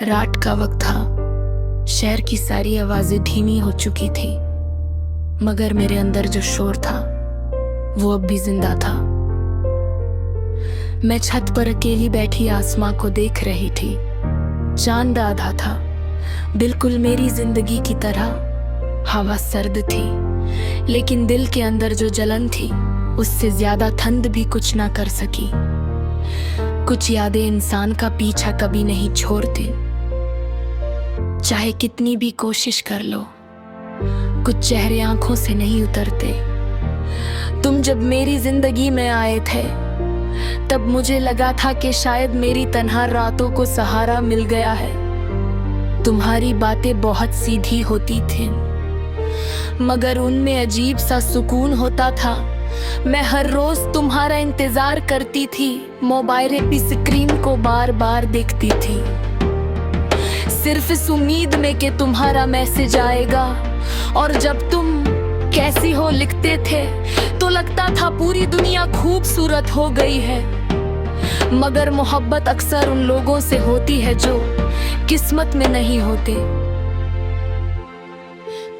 रात का वक्त था। शहर की सारी आवाजें धीमी हो चुकी थी, मगर मेरे अंदर जो शोर था वो अब भी जिंदा था। मैं छत पर अकेली बैठी आसमां को देख रही थी। चांद आधा था, बिल्कुल मेरी जिंदगी की तरह। हवा सर्द थी, लेकिन दिल के अंदर जो जलन थी उससे ज्यादा ठंड भी कुछ ना कर सकी। कुछ यादें इंसान का पीछा कभी नहीं छोड़ती, चाहे कितनी भी कोशिश कर लो। कुछ चेहरे आंखों से नहीं उतरते। तुम जब मेरी जिंदगी में आए थे, तब मुझे लगा था कि शायद मेरी तन्हा रातों को सहारा मिल गया है। तुम्हारी बातें बहुत सीधी होती थीं, मगर उनमें अजीब सा सुकून होता था। मैं हर रोज तुम्हारा इंतजार करती थी, मोबाइल की स्क्रीन को बार बार देखती थी, सिर्फ इस उम्मीद में कि तुम्हारा मैसेज आएगा। और जब तुम कैसी हो लिखते थे तो लगता था पूरी दुनिया खूबसूरत हो गई है। मगर मोहब्बत अक्सर उन लोगों से होती है जो किस्मत में नहीं होते।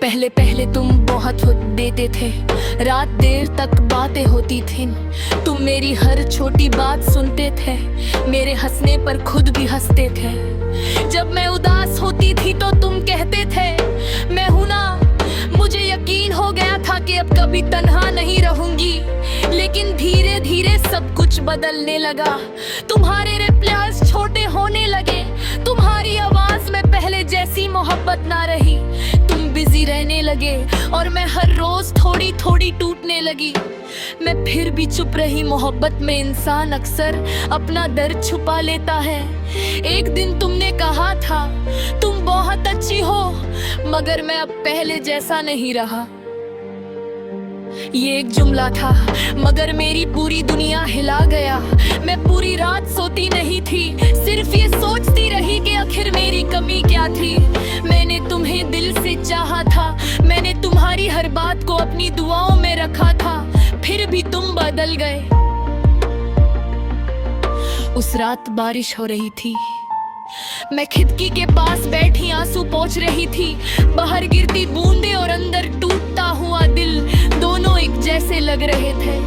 पहले पहले तुम बहुत वक्त देते थे, रात देर तक बातें होती थीं। तुम मेरी हर छोटी बात सुनते थे, मेरे हंसने पर खुद भी हंसते थे। जब मैं उदास होती थी तो तुम कहते थे मैं हूं ना। मुझे यकीन हो गया था कि अब कभी तन्हा नहीं रहूंगी, लेकिन धीरे धीरे सब कुछ बदलने लगा। तुम्हारे रिप्लाईज छोटे होने लगे, तुम्हारी आवाज में पहले जैसी मोहब्बत ना रही। तुम बिजी रहने लगे और मैं हर रोज थोड़ी थोड़ी टूटने लगी। मैं फिर भी चुप रही। मोहब्बत में इंसान अक्सर अपना दर्द छुपा लेता है। एक दिन तुमने कहा था तुम बहुत अच्छी हो, मगर मैं अब पहले जैसा नहीं रहा। ये एक जुमला था, मगर मेरी पूरी दुनिया हिला गया। मैं पूरी रात सोती नहीं थी, सिर्फ ये सोचती रही कि आखिर मेरी कमी क्या थी। मैंने तुम्हें दिल से चाहा था, मैंने तुम्हारी हर बात को अपनी दुआओं में रखा था, फिर भी तुम बदल गए। उस रात बारिश हो रही थी, मैं खिड़की के पास बैठी आंसू पोंछ रही थी। बाहर गिरती बूंदें और अंदर टूटता हुआ दिल, दोनों एक जैसे लग रहे थे।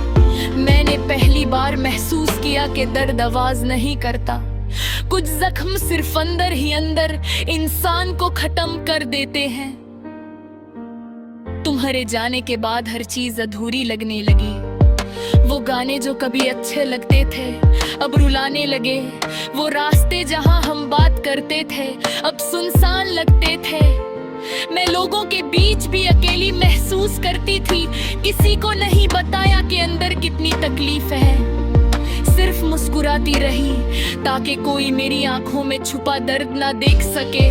मैंने पहली बार महसूस किया कि दर्द आवाज नहीं करता। कुछ जख्म सिर्फ अंदर ही अंदर इंसान को खत्म कर देते हैं। तुम्हारे जाने के बाद हर चीज अधूरी लगने लगी। वो गाने जो कभी अच्छे लगते थे अब रुलाने लगे। वो रास्ते जहां हम बात करते थे अब सुनसान लगते थे। मैं लोगों के बीच भी अकेली महसूस करती थी। किसी को नहीं बताया कि अंदर कितनी तकलीफ है, सिर्फ मुस्कुराती रही ताकि कोई मेरी आंखों में छुपा दर्द ना देख सके।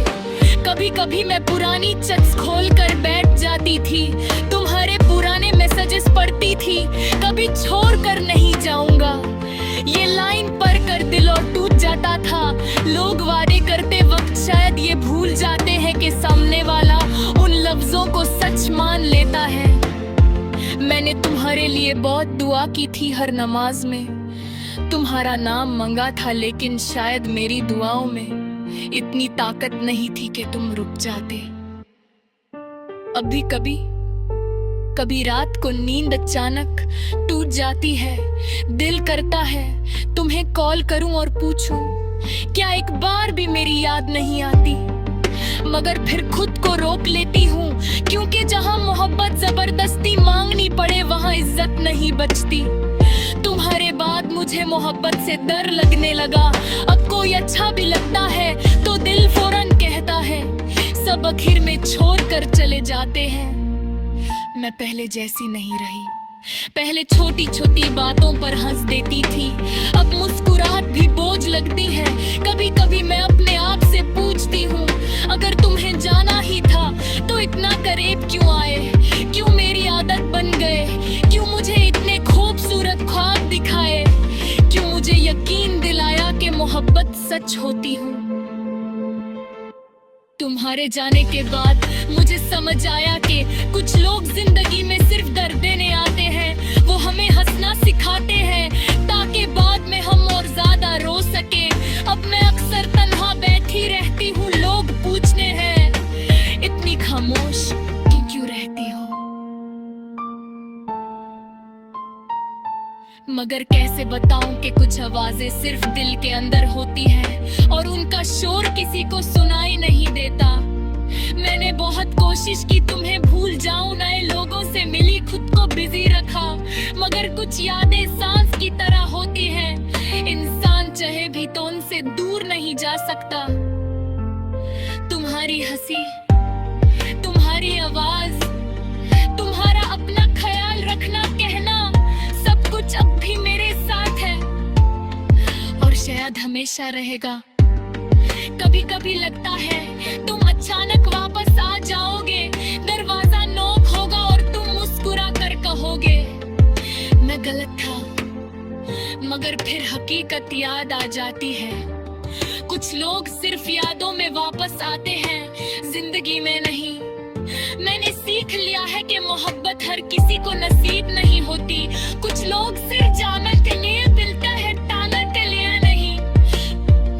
कभी कभी मैं पुरानी चट्स खोल कर बैठ जाती थी, तुम्हारे पुराने मैसेजेस पढ़ती थी। कभी छोड़ कर नहीं जाऊंगा, ये लाइन पढ़ कर दिल और टूट जाता था। लोग वादे करते वक्त शायद ये भूल जाते हैं कि सामने वाला उन लफ्जों को सच मान लेता है। मैंने तुम्हारे लिए बहुत दुआ की थी हर नमाज में, तुम्हारा नाम मांगा था, लेकिन शायद मेरी दुआओं में इतनी ताकत नहीं थी कि तुम रुक जाते। अभी कभी कभी रात को नींद अचानक टूट जाती है, दिल करता है तुम्हें कॉल करूं और पूछूं क्या एक बार भी मेरी याद नहीं आती। मगर फिर खुद को रोक लेती हूँ, क्योंकि जहां मोहब्बत जबरदस्ती मांगनी पड़े वहां इज्जत नहीं बचती। तुम्हारे बाद मुझे मोहब्बत से डर लगने लगा। अब कोई अच्छा भी लगता है तो दिल फौरन कहता है सब आखिर में छोड़ कर चले जाते हैं। मैं पहले जैसी नहीं रही। पहले छोटी छोटी बातों पर हंस देती थी, अब मुस्कुराहट भी बोझ लगती है। कभी कभी मैं अपने आप से पूछती हूँ अगर तुम्हें जाना ही था तो इतना करीब क्यों आए, क्यों मेरी आदत बन गए, क्यों मुझे इतने खूबसूरत ख्वाब दिखाए, क्यों मुझे यकीन दिलाया कि मोहब्बत सच होती हूँ। तुम्हारे जाने के बाद मुझे समझ आया कि कुछ लोग जिंदगी में सिर्फ दर्द देने आते हैं। वो हमें हंसना सिखाते हैं ताकि बाद में हम और ज्यादा रो सके। अब मैं अक्सर तन्हा बैठी रहती हूँ, खामोश क्यों रहती हो? मगर कैसे बताऊं कि कुछ आवाजें सिर्फ दिल के अंदर होती हैं और उनका शोर किसी को सुनाई नहीं देता। मैंने बहुत कोशिश की तुम्हें भूल जाऊं, नए लोगों से मिली, खुद को बिजी रखा, मगर कुछ यादें सांस की तरह होती हैं। इंसान चाहे भी तो उनसे दूर नहीं जा सकता। तुम्हारी हंसी, तुम्हारी आवाज, तुम्हारा अपना ख्याल रखना कहना, सब कुछ अब भी मेरे साथ है और शायद हमेशा रहेगा। कभी कभी लगता है तुम अचानक वापस आ जाओगे, दरवाजा नॉक होगा और तुम मुस्कुरा कर कहोगे मैं गलत था, मगर फिर हकीकत याद आ जाती है। कुछ लोग सिर्फ यादों में वापस आते हैं, जिंदगी में नहीं। मैंने सीख लिया है कि मोहब्बत हर किसी को नसीब नहीं होती। कुछ लोग सिर्फ जाना के लिए मिलता है, टाना के लिए नहीं।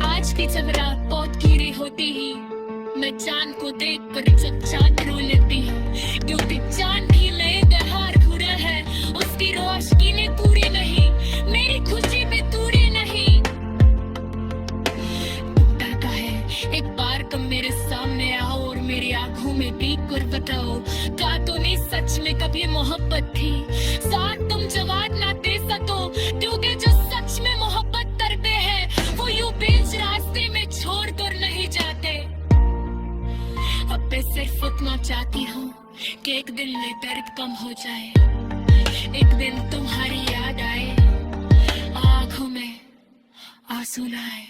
आज की जब रात बहुत गिरी होती ही, मैं चांद को देख कर चांद रो लेती हूँ, क्योंकि चांद भी नए बहार घुरा है, उसकी रोशनी ने पूरी नहीं, मेरी खुशी में दूरी नहीं। डरता है एक बार कब मेरे सामने आओ और मेरी आंखों में देख कर बताओ, क्या तूने सच में कभी मोहब्बत थी? साथ तुम जवाब ना दे सको, क्योंकि जो सच में मोहब्बत करते हैं वो यूं बीच रास्ते में छोड़ कर नहीं जाते। अब मैं सिर्फ इतना चाहती हूँ कि एक दिन में दर्द कम हो जाए, एक दिन तुम्हारी याद आए, आंखों में आंसू लाए।